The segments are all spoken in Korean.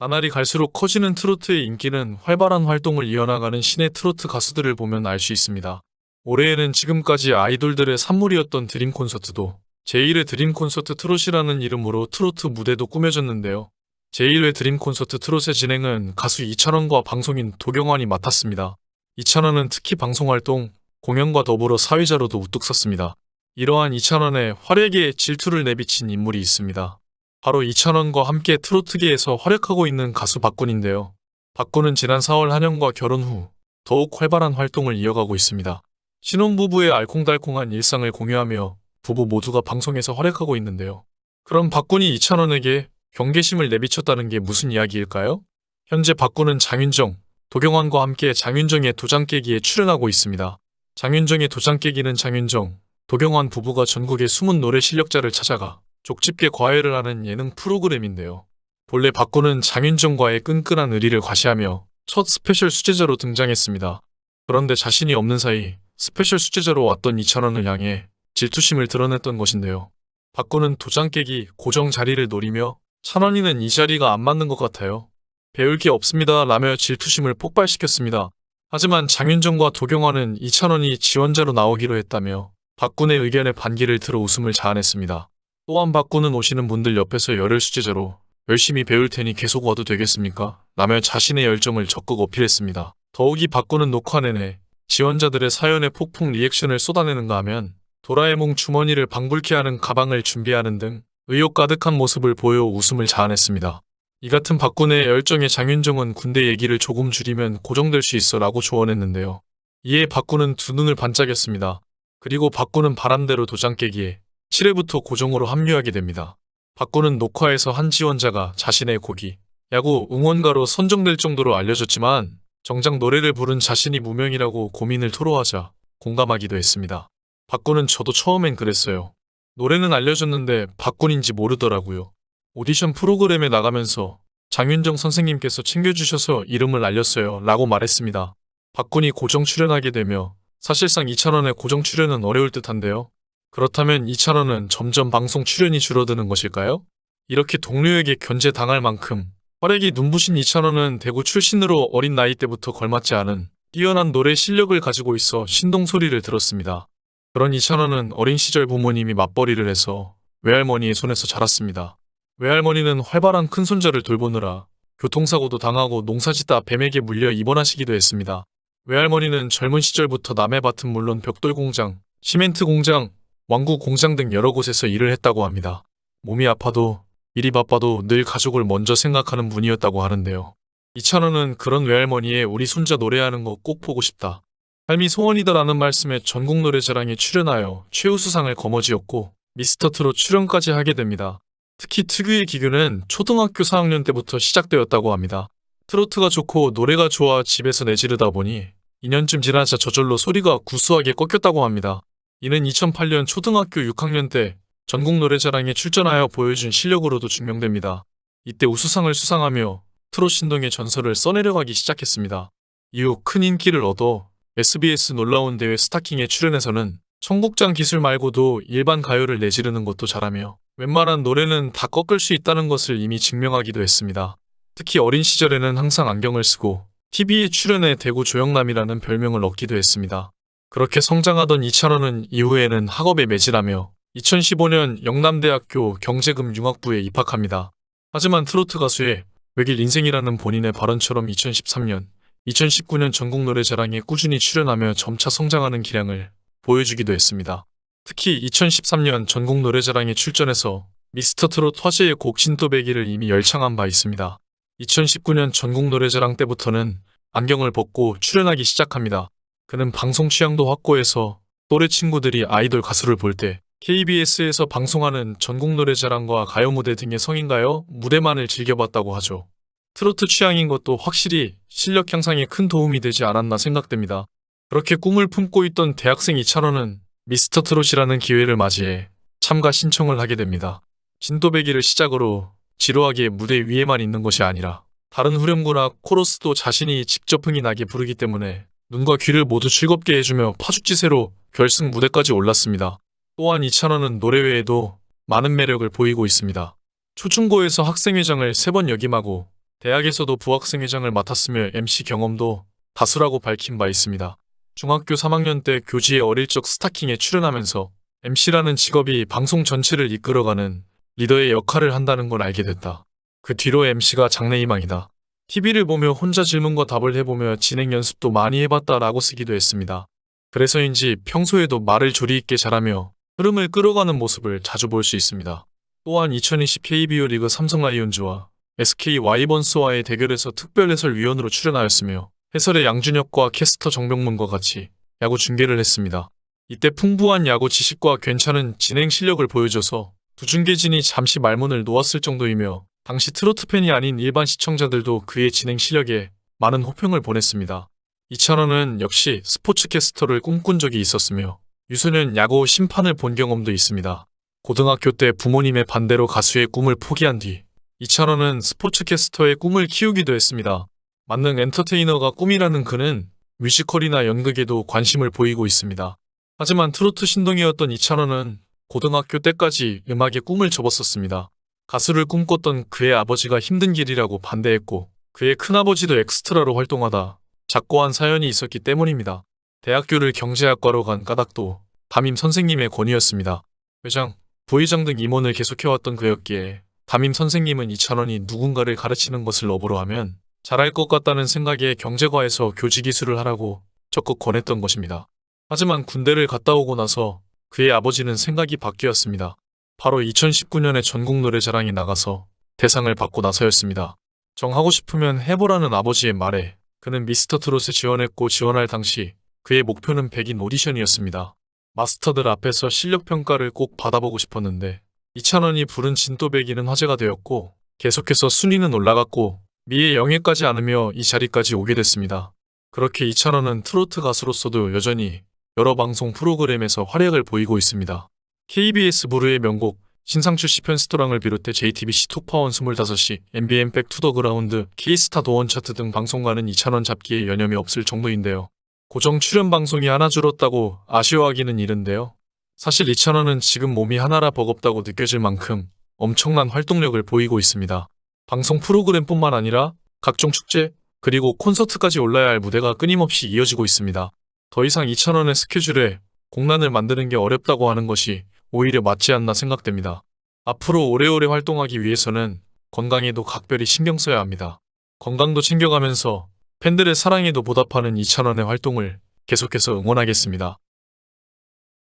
나날이 갈수록 커지는 트로트의 인기는 활발한 활동을 이어나가는 신의 트로트 가수들을 보면 알 수 있습니다. 올해에는 지금까지 아이돌들의 산물이었던 드림 콘서트도 제1회 드림 콘서트 트롯이라는 이름으로 트로트 무대도 꾸며졌는데요. 제1회 드림 콘서트 트롯의 진행은 가수 이찬원과 방송인 도경환이 맡았습니다. 이찬원은 특히 방송활동, 공연과 더불어 사회자로도 우뚝 섰습니다. 이러한 이찬원의 활약에 질투를 내비친 인물이 있습니다. 바로 이찬원과 함께 트로트계에서 활약하고 있는 가수 박군인데요. 박군은 지난 4월 한영과 결혼 후 더욱 활발한 활동을 이어가고 있습니다. 신혼부부의 알콩달콩한 일상을 공유하며 부부 모두가 방송에서 활약하고 있는데요. 그럼 박군이 이찬원에게 경계심을 내비쳤다는 게 무슨 이야기일까요? 현재 박군은 장윤정, 도경환과 함께 장윤정의 도장 깨기에 출연하고 있습니다. 장윤정의 도장 깨기는 장윤정, 도경환 부부가 전국의 숨은 노래 실력자를 찾아가 족집게 과외를 하는 예능 프로그램인데요. 본래 박군은 장윤정과의 끈끈한 의리를 과시하며 첫 스페셜 수제자로 등장했습니다. 그런데 자신이 없는 사이 스페셜 수제자로 왔던 이찬원을 향해 질투심을 드러냈던 것인데요. 박군은 도장 깨기 고정 자리를 노리며 찬원이는 이 자리가 안 맞는 것 같아요. 배울 게 없습니다 라며 질투심을 폭발시켰습니다. 하지만 장윤정과 도경환은 이찬원이 지원자로 나오기로 했다며 박군의 의견에 반기를 들어 웃음을 자아냈습니다. 또한 박군은 오시는 분들 옆에서 열혈 수제자로 열심히 배울 테니 계속 와도 되겠습니까? 라며 자신의 열정을 적극 어필했습니다. 더욱이 박군은 녹화 내내 지원자들의 사연에 폭풍 리액션을 쏟아내는가 하면 도라에몽 주머니를 방불케 하는 가방을 준비하는 등 의욕 가득한 모습을 보여 웃음을 자아냈습니다. 이 같은 박군의 열정에 장윤정은 군대 얘기를 조금 줄이면 고정될 수 있어 라고 조언했는데요. 이에 박군은 두 눈을 반짝였습니다. 그리고 박군은 바람대로 도장 깨기에 7회부터 고정으로 합류하게 됩니다. 박군은 녹화에서 한 지원자가 자신의 곡이 야구 응원가로 선정될 정도로 알려졌지만 정작 노래를 부른 자신이 무명이라고 고민을 토로하자 공감하기도 했습니다. 박군은 저도 처음엔 그랬어요. 노래는 알려졌는데 박군인지 모르더라고요. 오디션 프로그램에 나가면서 장윤정 선생님께서 챙겨주셔서 이름을 알렸어요 라고 말했습니다. 박군이 고정 출연하게 되며 사실상 이찬원의 고정 출연은 어려울 듯한데요. 그렇다면 이찬원은 점점 방송 출연이 줄어드는 것일까요? 이렇게 동료에게 견제당할 만큼 활약이 눈부신 이찬원은 대구 출신으로 어린 나이 때부터 걸맞지 않은 뛰어난 노래 실력을 가지고 있어 신동소리를 들었습니다. 그런 이찬원은 어린 시절 부모님이 맞벌이를 해서 외할머니의 손에서 자랐습니다. 외할머니는 활발한 큰손자를 돌보느라 교통사고도 당하고 농사짓다 뱀에게 물려 입원하시기도 했습니다. 외할머니는 젊은 시절부터 남의 밭은 물론 벽돌 공장, 시멘트 공장, 왕구 공장 등 여러 곳에서 일을 했다고 합니다. 몸이 아파도 일이 바빠도 늘 가족을 먼저 생각하는 분이었다고 하는데요. 이찬원은 그런 외할머니의 우리 손자 노래하는 거 꼭 보고 싶다. 삶이 소원이다라는 말씀에 전국 노래자랑에 출연하여 최우수상을 거머쥐었고 미스터트롯 출연까지 하게 됩니다. 특히 특유의 기교는 초등학교 4학년 때부터 시작되었다고 합니다. 트로트가 좋고 노래가 좋아 집에서 내지르다 보니 2년쯤 지나자 저절로 소리가 구수하게 꺾였다고 합니다. 이는 2008년 초등학교 6학년 때 전국 노래자랑에 출전하여 보여준 실력으로도 증명됩니다. 이때 우수상을 수상하며 트롯 신동의 전설을 써내려가기 시작했습니다. 이후 큰 인기를 얻어 SBS 놀라운 대회 스타킹에 출연해서는 청국장 기술 말고도 일반 가요를 내지르는 것도 잘하며 웬만한 노래는 다 꺾을 수 있다는 것을 이미 증명하기도 했습니다. 특히 어린 시절에는 항상 안경을 쓰고 TV에 출연해 대구 조영남이라는 별명을 얻기도 했습니다. 그렇게 성장하던 이찬원은 이후에는 학업에 매진하며 2015년 영남대학교 경제금융학부에 입학합니다. 하지만 트로트 가수의 외길 인생이라는 본인의 발언처럼 2013년, 2019년 전국 노래자랑에 꾸준히 출연하며 점차 성장하는 기량을 보여주기도 했습니다. 특히 2013년 전국 노래자랑에 출전해서 미스터트롯 화제의 곡 신또배기를 이미 열창한 바 있습니다. 2019년 전국 노래자랑 때부터는 안경을 벗고 출연하기 시작합니다. 그는 방송 취향도 확고해서 또래 친구들이 아이돌 가수를 볼 때 KBS에서 방송하는 전국 노래자랑과 가요 무대 등의 성인가요? 무대만을 즐겨봤다고 하죠. 트로트 취향인 것도 확실히 실력 향상에 큰 도움이 되지 않았나 생각됩니다. 그렇게 꿈을 품고 있던 대학생 이찬원은 미스터트롯이라는 기회를 맞이해 참가 신청을 하게 됩니다. 진또배기를 시작으로 지루하게 무대 위에만 있는 것이 아니라 다른 후렴구나 코러스도 자신이 직접 흥이 나게 부르기 때문에 눈과 귀를 모두 즐겁게 해주며 파죽지세로 결승 무대까지 올랐습니다. 또한 이찬원은 노래 외에도 많은 매력을 보이고 있습니다. 초중고에서 학생회장을 3번 역임하고 대학에서도 부학생회장을 맡았으며 MC 경험도 다수라고 밝힌 바 있습니다. 중학교 3학년 때 교지의 어릴 적 스타킹에 출연하면서 MC라는 직업이 방송 전체를 이끌어가는 리더의 역할을 한다는 걸 알게 됐다. 그 뒤로 MC가 장래희망이다. TV를 보며 혼자 질문과 답을 해보며 진행 연습도 많이 해봤다라고 쓰기도 했습니다. 그래서인지 평소에도 말을 조리 있게 잘하며 흐름을 끌어가는 모습을 자주 볼 수 있습니다. 또한 2020 KBO 리그 삼성 라이온즈와 SK 와이번스와의 대결에서 특별해설위원으로 출연하였으며 해설의 양준혁과 캐스터 정병문과 같이 야구 중계를 했습니다. 이때 풍부한 야구 지식과 괜찮은 진행 실력을 보여줘서 두 중계진이 잠시 말문을 놓았을 정도이며 당시 트로트 팬이 아닌 일반 시청자들도 그의 진행 실력에 많은 호평을 보냈습니다. 이찬원은 역시 스포츠 캐스터를 꿈꾼 적이 있었으며 유소년 야구 심판을 본 경험도 있습니다. 고등학교 때 부모님의 반대로 가수의 꿈을 포기한 뒤 이찬원은 스포츠 캐스터의 꿈을 키우기도 했습니다. 만능 엔터테이너가 꿈이라는 그는 뮤지컬이나 연극에도 관심을 보이고 있습니다. 하지만 트로트 신동이었던 이찬원은 고등학교 때까지 음악에 꿈을 접었었습니다. 가수를 꿈꿨던 그의 아버지가 힘든 길이라고 반대했고 그의 큰아버지도 엑스트라로 활동하다 작고한 사연이 있었기 때문입니다. 대학교를 경제학과로 간 까닭도 담임 선생님의 권유였습니다. 회장, 부회장 등 임원을 계속해왔던 그였기에 담임 선생님은 이찬원이 누군가를 가르치는 것을 업으로 하면 잘할 것 같다는 생각에 경제과에서 교직이수를 하라고 적극 권했던 것입니다. 하지만 군대를 갔다 오고 나서 그의 아버지는 생각이 바뀌었습니다. 바로 2019년에 전국노래자랑에 나가서 대상을 받고 나서였습니다. 정하고 싶으면 해보라는 아버지의 말에 그는 미스터트롯에 지원했고 지원할 당시 그의 목표는 백인 오디션이었습니다. 마스터들 앞에서 실력평가를 꼭 받아보고 싶었는데 이찬원이 부른 진또배기는 화제가 되었고 계속해서 순위는 올라갔고 미의 영예까지 않으며 이 자리까지 오게 됐습니다. 그렇게 이찬원은 트로트 가수로서도 여전히 여러 방송 프로그램에서 활약을 보이고 있습니다. KBS 무르의 명곡 신상출 시편스토랑을 비롯해 JTBC 톡파원 25시, MBN 백투더그라운드, K스타 도원 차트 등 방송과는 이찬원 잡기에 여념이 없을 정도인데요. 고정 출연 방송이 하나 줄었다고 아쉬워하기는 이른데요. 사실 이찬원은 지금 몸이 하나라 버겁다고 느껴질 만큼 엄청난 활동력을 보이고 있습니다. 방송 프로그램뿐만 아니라 각종 축제, 그리고 콘서트까지 올라야 할 무대가 끊임없이 이어지고 있습니다. 더 이상 이찬원의 스케줄에 공란을 만드는 게 어렵다고 하는 것이 오히려 맞지 않나 생각됩니다. 앞으로 오래오래 활동하기 위해서는 건강에도 각별히 신경 써야 합니다. 건강도 챙겨가면서 팬들의 사랑에도 보답하는 이찬원의 활동을 계속해서 응원하겠습니다.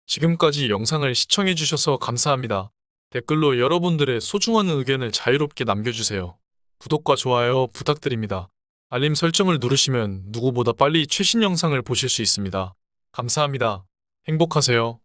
지금까지 영상을 시청해주셔서 감사합니다. 댓글로 여러분들의 소중한 의견을 자유롭게 남겨주세요. 구독과 좋아요 부탁드립니다. 알림 설정을 누르시면 누구보다 빨리 최신 영상을 보실 수 있습니다. 감사합니다. 행복하세요.